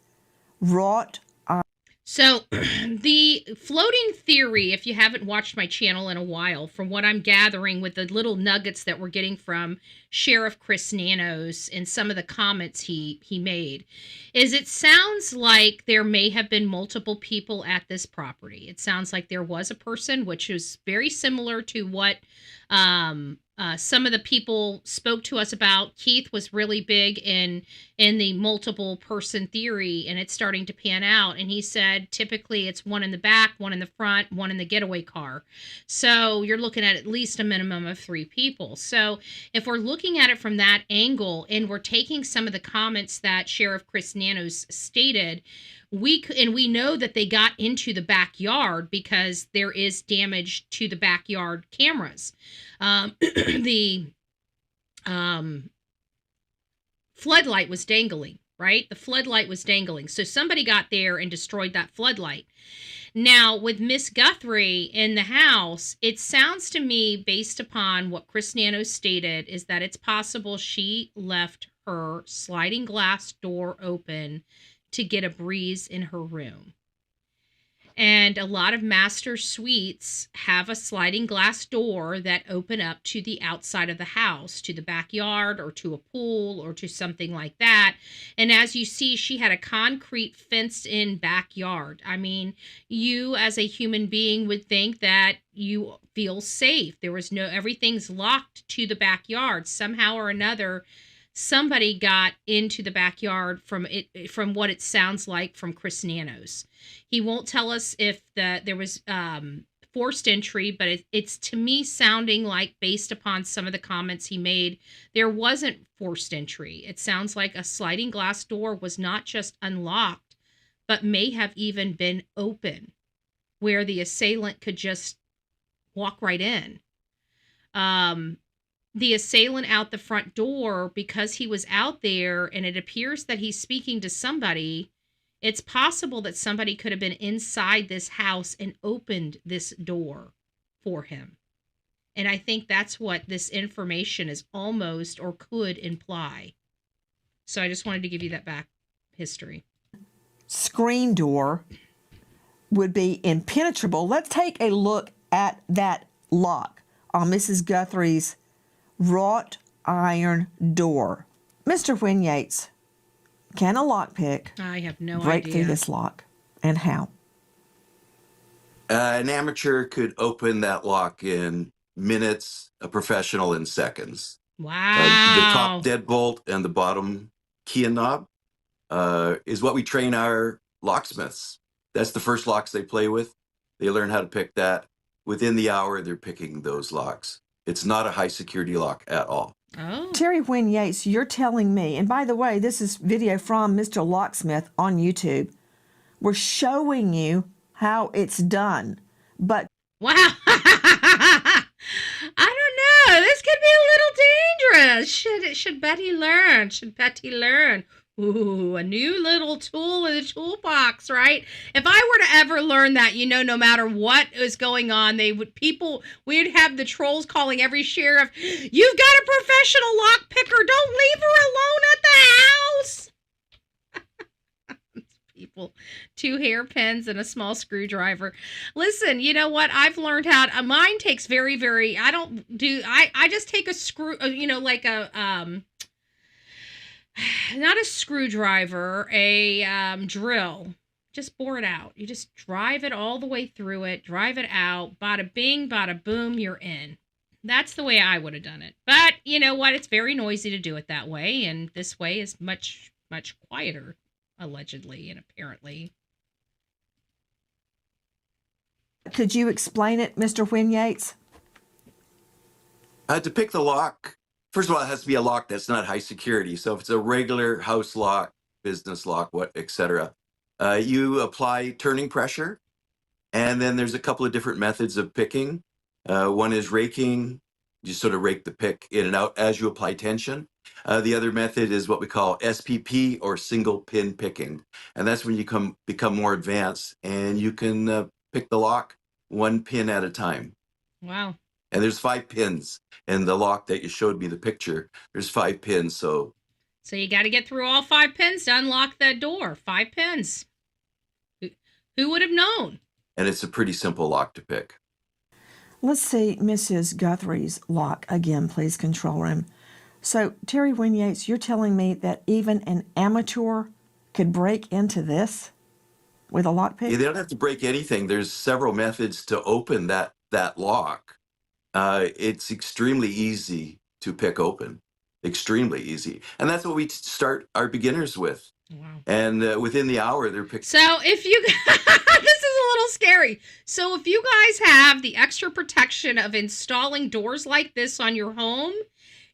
wrought iron. So the floating theory, if you haven't watched my channel in a while, from what I'm gathering with the little nuggets that we're getting from Sheriff Chris Nanos and some of the comments he made, is it sounds like there may have been multiple people at this property. It sounds like there was a person, which is very similar to what some of the people spoke to us about. Keith was really big in the multiple person theory, and it's starting to pan out. And he said typically it's one in the back, one in the front, one in the getaway car. So you're looking at least a minimum of 3 people. So if we're looking at it from that angle, and we're taking some of the comments that Sheriff Chris Nanos stated, we know that they got into the backyard because there is damage to the backyard cameras. The floodlight was dangling, right? The floodlight was dangling. So somebody got there and destroyed that floodlight. Now, with Miss Guthrie in the house, it sounds to me, based upon what Chris Nano stated, is that it's possible she left her sliding glass door open to get a breeze in her room. And a lot of master suites have a sliding glass door that open up to the outside of the house, to the backyard or to a pool or to something like that. And as you see, she had a concrete fenced-in backyard. I mean, you as a human being would think that you feel safe. There was everything's locked to the backyard. Somehow or another, somebody got into the backyard from what it sounds like from Chris Nanos. He won't tell us if there was forced entry, but it's to me sounding like, based upon some of the comments he made, there wasn't forced entry. It sounds like a sliding glass door was not just unlocked, but may have even been open, where the assailant could just walk right in. The assailant out the front door, because he was out there and it appears that he's speaking to somebody, it's possible that somebody could have been inside this house and opened this door for him. And I think that's what this information is almost, or could imply. So I just wanted to give you that back history. Screen door would be impenetrable. Let's take a look at that lock on Mrs. Guthrie's wrought iron door. Mr. Wynn Yates, can a lockpick I have no break idea. through this lock, and how? An amateur could open that lock in minutes, a professional in seconds. Wow. The top deadbolt and the bottom key and knob is what we train our locksmiths. That's the first locks they play with. They learn how to pick that. Within the hour, they're picking those locks. It's not a high security lock at all. Oh. Terry Wynn Yates, you're telling me, and by the way, this is video from Mr. Locksmith on YouTube. We're showing you how it's done, but Wow. I don't know. This could be a little dangerous. Should Betty learn? Should Betty learn? Ooh, a new little tool in the toolbox, right? If I were to ever learn that, no matter what is going on, we'd have the trolls calling every sheriff, "You've got a professional lock picker. Don't leave her alone at the house." People, 2 hairpins and a small screwdriver. Listen, you know what? I've learned how mine takes very, very, I just take a screw, like a, not a screwdriver, a drill. Just bore it out. You just drive it all the way through it, drive it out, bada bing, bada boom, you're in. That's the way I would have done it. But you know what? It's very noisy to do it that way, and this way is much, much quieter, allegedly and apparently. Could you explain it, Mr. Wynn Yates? To pick the lock, first of all, it has to be a lock that's not high security. So if it's a regular house lock, business lock, etc., you apply turning pressure, and then there's a couple of different methods of picking. One is raking. You sort of rake the pick in and out as you apply tension. The other method is what we call SPP, or single pin picking, and that's when you become more advanced and you can pick the lock one pin at a time. Wow. And there's 5 pins in the lock that you showed me the picture. There's 5 pins, so you got to get through all 5 pins to unlock that door. 5 pins. Who would have known? And it's a pretty simple lock to pick. Let's see Mrs. Guthrie's lock again, please, control room. So, Terry Wynn Yates, you're telling me that even an amateur could break into this with a lockpick? Yeah, they don't have to break anything. There's several methods to open that lock. It's extremely easy to pick open. Extremely easy. And that's what we start our beginners with. Wow. And within the hour, they're picked. So if you, this is a little scary. So if you guys have the extra protection of installing doors like this on your home,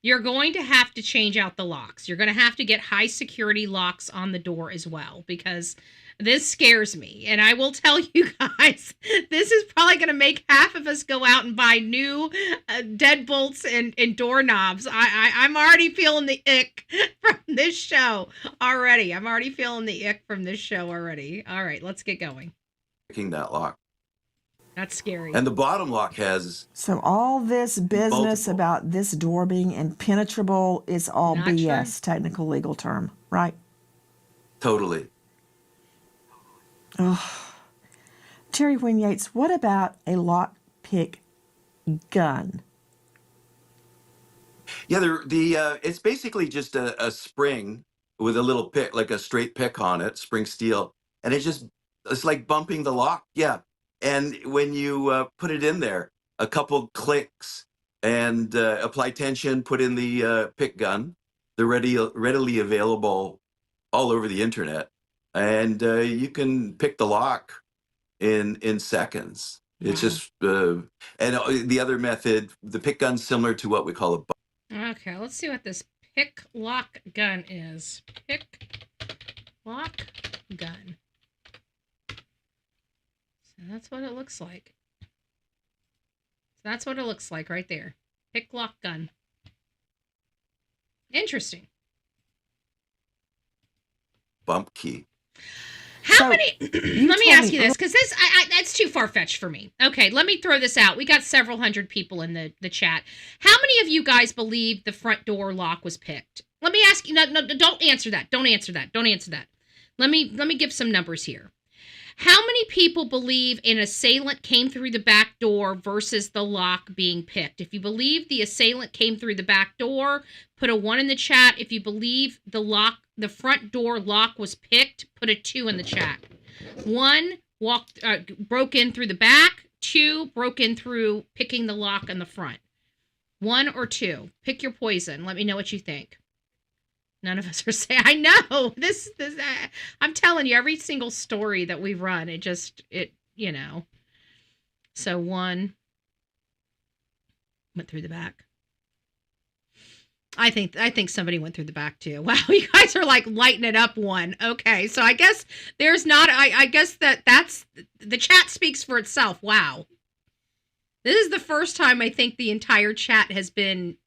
you're going to have to change out the locks. You're going to have to get high security locks on the door as well, because this scares me. And I will tell you guys, this is probably going to make half of us go out and buy new deadbolts and doorknobs. I'm already feeling the ick from this show already. I'm already feeling the ick from this show already. All right, let's get going. Picking that lock. That's scary. And the bottom lock has... So all this business multiple. about this door being impenetrable is all Not BS, true. technical legal term, right? Totally. Oh. Terry Wynn Yates, what about a lockpick gun? Yeah, it's basically just a spring with a little pick, like a straight pick on it, spring steel. And it's like bumping the lock. Yeah. And when you put it in there, a couple clicks and apply tension, put in the pick gun. They're readily available all over the internet. And you can pick the lock in seconds. Wow. It's just, and the other method, the pick gun's similar to what we call a... Okay, let's see what this pick lock gun is. Pick lock gun. So that's what it looks like. So that's what it looks like right there. Pick lock gun. Interesting. Bump key. How many? Let me ask you this, because that's too far-fetched for me. Okay, let me throw this out. We got several hundred people in the chat. How many of you guys believe the front door lock was picked? Let me ask you. No, don't answer that. Don't answer that. Don't answer that. Let me give some numbers here. How many people believe an assailant came through the back door versus the lock being picked? If you believe the assailant came through the back door, put a 1 in the chat. If you believe the front door lock was picked, put a 2 in the chat. 1, broke in through the back. 2, broke in through picking the lock in the front. 1 or 2. Pick your poison. Let me know what you think. None of us are saying, I know this, I'm telling you, every single story that we run, so 1 went through the back. I think somebody went through the back too. Wow. You guys are like lighting it up 1. Okay. So I guess there's not, I guess that's the chat speaks for itself. Wow. This is the first time I think the entire chat has been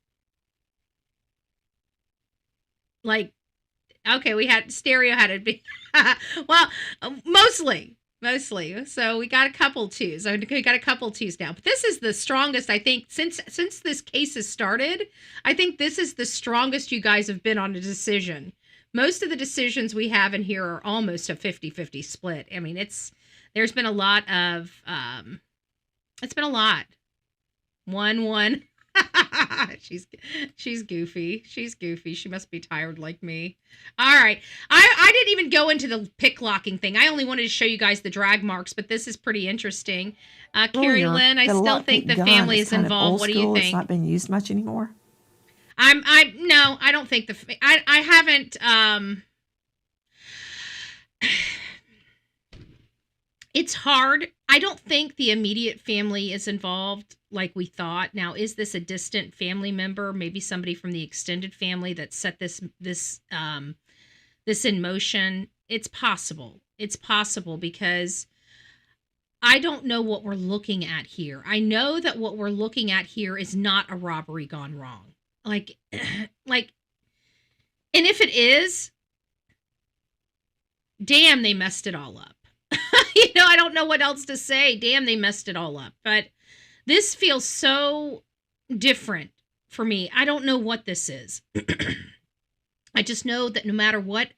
like, okay, we had stereo had it be well, mostly. So we got a couple 2s. We got a couple 2s now. But this is the strongest, I think, since this case has started. I think this is the strongest you guys have been on a decision. Most of the decisions we have in here are almost a 50-50 split. I mean, there's been a lot of it's been a lot. 1-1. She's goofy. She must be tired like me. All right. I didn't even go into the pick locking thing. I only wanted to show you guys the drag marks, but this is pretty interesting. Carrie Lynn, I still think the family is involved. What do you think? It's not been used much anymore. No, I don't think I haven't it's hard I don't think the immediate family is involved like we thought. Now, is this a distant family member? Maybe somebody from the extended family that set this in motion? It's possible. It's possible because I don't know what we're looking at here. I know that what we're looking at here is not a robbery gone wrong. Like, like, and if it is, damn, they messed it all up. I don't know what else to say. Damn, they messed it all up. But this feels so different for me. I don't know what this is. I just know that no matter what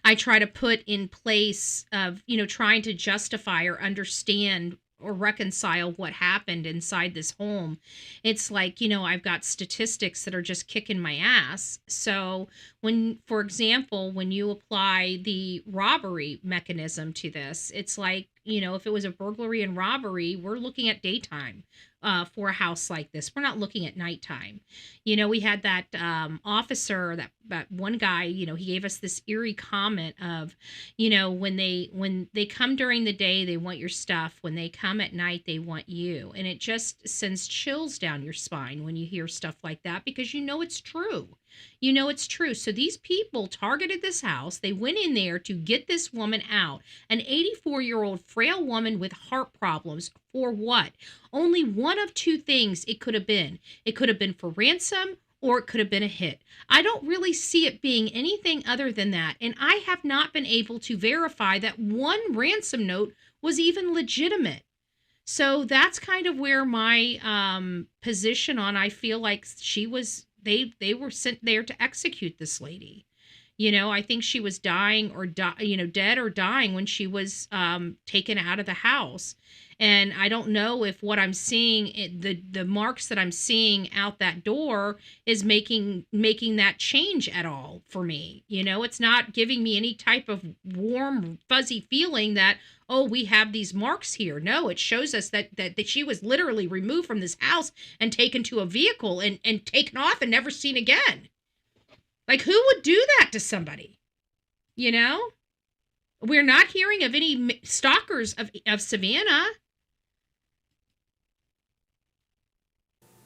I try to put in place of, trying to justify or understand or reconcile what happened inside this home, it's like, I've got statistics that are just kicking my ass. So for example, when you apply the robbery mechanism to this, it's like, if it was a burglary and robbery, we're looking at daytime for a house like this. We're not looking at nighttime. We had that officer, that one guy, he gave us this eerie comment of, when they come during the day, they want your stuff. When they come at night, they want you. And it just sends chills down your spine when you hear stuff like that, because it's true. It's true. So these people targeted this house. They went in there to get this woman out, an 84-year-old frail woman with heart problems. For what? Only one of two things it could have been. It could have been for ransom, or it could have been a hit. I don't really see it being anything other than that. And I have not been able to verify that one ransom note was even legitimate. So that's kind of where my position on, I feel like they were sent there to execute this lady. I think she was dying or dead or dying when she was taken out of the house. And I don't know if what I'm seeing, the marks that I'm seeing out that door is making that change at all for me. It's not giving me any type of warm, fuzzy feeling that, oh, we have these marks here. No, it shows us that she was literally removed from this house and taken to a vehicle and taken off and never seen again. Like, who would do that to somebody? We're not hearing of any stalkers of Savannah.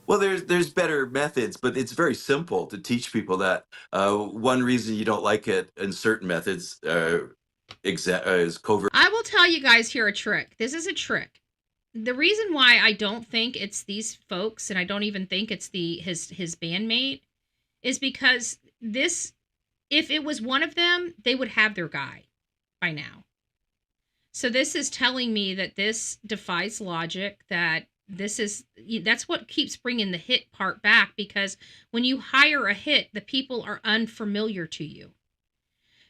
Well, there's better methods, but it's very simple to teach people that. One reason you don't like it in certain methods is covert. I will tell you guys here a trick. This is a trick. The reason why I don't think it's these folks, and I don't even think it's his bandmate, is because if it was one of them, they would have their guy by now. So this is telling me that this defies logic, that's what keeps bringing the hit part back, because when you hire a hit, the people are unfamiliar to you.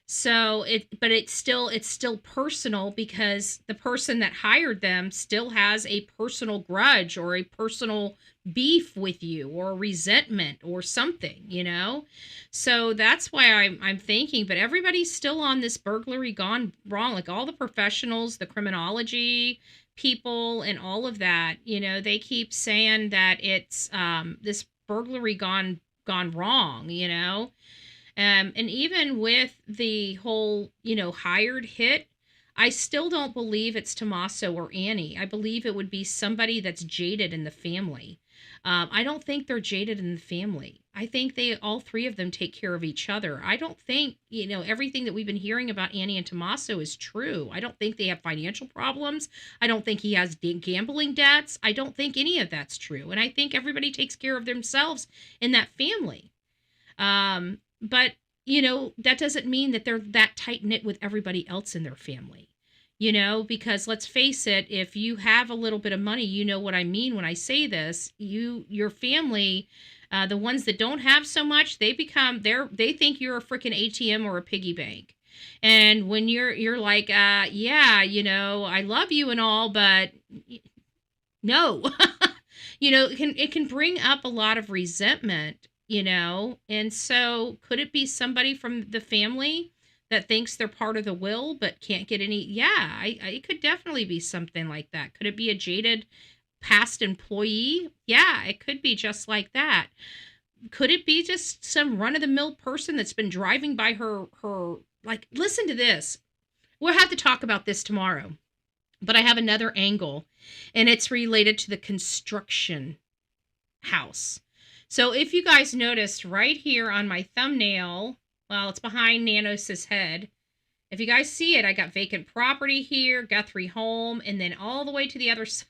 So it's still personal, because the person that hired them still has a personal grudge or a personal beef with you or resentment or something, So that's why I'm thinking, but everybody's still on this burglary gone wrong. Like all the professionals, the criminology people and all of that, they keep saying that it's this burglary gone wrong, and even with the whole, hired hit, I still don't believe it's Tommaso or Annie. I believe it would be somebody that's jaded in the family. I don't think they're jaded in the family. I think all three of them take care of each other. I don't think, everything that we've been hearing about Annie and Tommaso is true. I don't think they have financial problems. I don't think he has gambling debts. I don't think any of that's true. And I think everybody takes care of themselves in that family. But, that doesn't mean that they're that tight-knit with everybody else in their family, because let's face it, if you have a little bit of money, you know what I mean when I say this, your family, the ones that don't have so much, they think you're a freaking ATM or a piggy bank. And when you're like, yeah, I love you and all, but no, it can bring up a lot of resentment. And so could it be somebody from the family that thinks they're part of the will but can't get any? Yeah, it could definitely be something like that. Could it be a jaded past employee? Yeah, it could be just like that. Could it be just some run-of-the-mill person that's been driving by her like, listen to this. We'll have to talk about this tomorrow. But I have another angle, and it's related to the construction house. So if you guys noticed right here on my thumbnail, well, it's behind Nanos's head. If you guys see it, I got vacant property here, Guthrie home, and then all the way to the other side.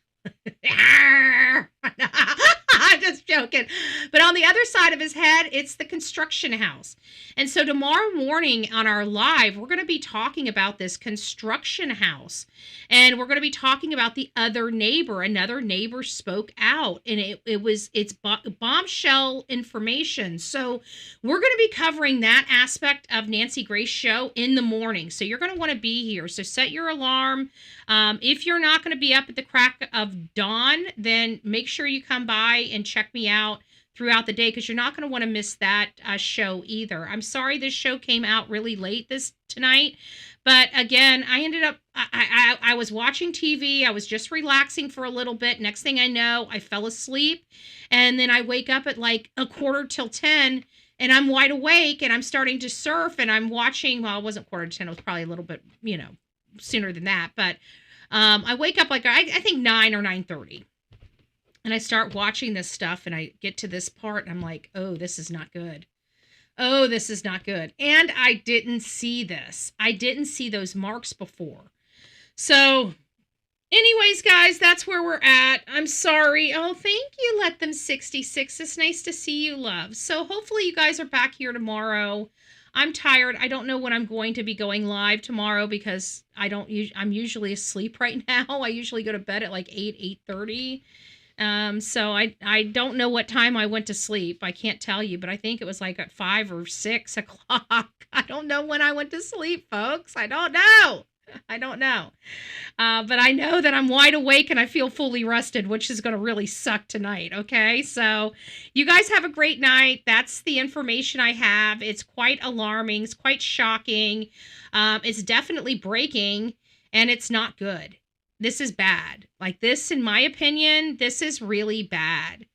I'm just joking. But on the other side of his head, it's the construction house. And so tomorrow morning on our live, we're going to be talking about this construction house. And we're going to be talking about the other neighbor. Another neighbor spoke out, and it's bombshell information. So we're going to be covering that aspect of Nancy Grace's show in the morning. So you're going to want to be here. So set your alarm. If you're not going to be up at the crack of dawn, then make sure you come by and check me out throughout the day, because you're not going to want to miss that show either. I'm sorry this show came out really late tonight, but again, I ended up, I was watching TV. I was just relaxing for a little bit. Next thing I know, I fell asleep, and then I wake up at like 9:45, and I'm wide awake, and I'm starting to surf, and I'm watching, well, it wasn't 9:45, it was probably a little bit, sooner than that, but I wake up like, I think 9 or 9:30. And I start watching this stuff, and I get to this part, and I'm like, oh, this is not good. Oh, this is not good. And I didn't see this. I didn't see those marks before. So anyways, guys, that's where we're at. I'm sorry. Oh, thank you, Let Them 66. It's nice to see you, love. So hopefully you guys are back here tomorrow. I'm tired. I don't know when I'm going to be going live tomorrow, because I'm usually asleep right now. I usually go to bed at like 8:30. So I don't know what time I went to sleep. I can't tell you, but I think it was like at 5 or 6 o'clock. I don't know when I went to sleep, folks. I don't know. But I know that I'm wide awake and I feel fully rested, which is going to really suck tonight. Okay. So you guys have a great night. That's the information I have. It's quite alarming. It's quite shocking. It's definitely breaking, and it's not good. This is bad. Like this, in my opinion, this is really bad.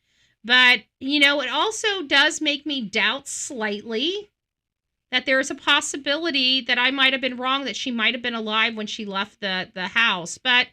But, it also does make me doubt slightly that there is a possibility that I might have been wrong, that she might have been alive when she left the house. But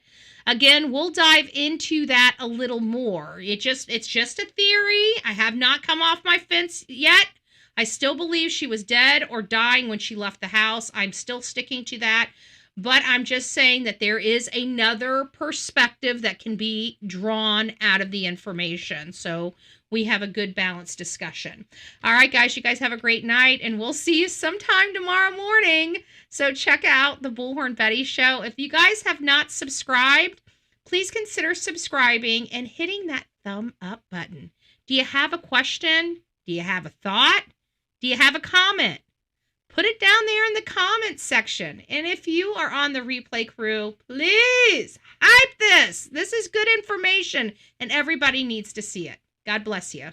again, we'll dive into that a little more. It's just a theory. I have not come off my fence yet. I still believe she was dead or dying when she left the house. I'm still sticking to that. But I'm just saying that there is another perspective that can be drawn out of the information. So we have a good balanced discussion. All right, guys, you guys have a great night, and we'll see you sometime tomorrow morning. So check out the Bullhorn Betty Show. If you guys have not subscribed, please consider subscribing and hitting that thumb up button. Do you have a question? Do you have a thought? Do you have a comment? Put it down there in the comments section. And if you are on the replay crew, please hype this. This is good information, and everybody needs to see it. God bless you.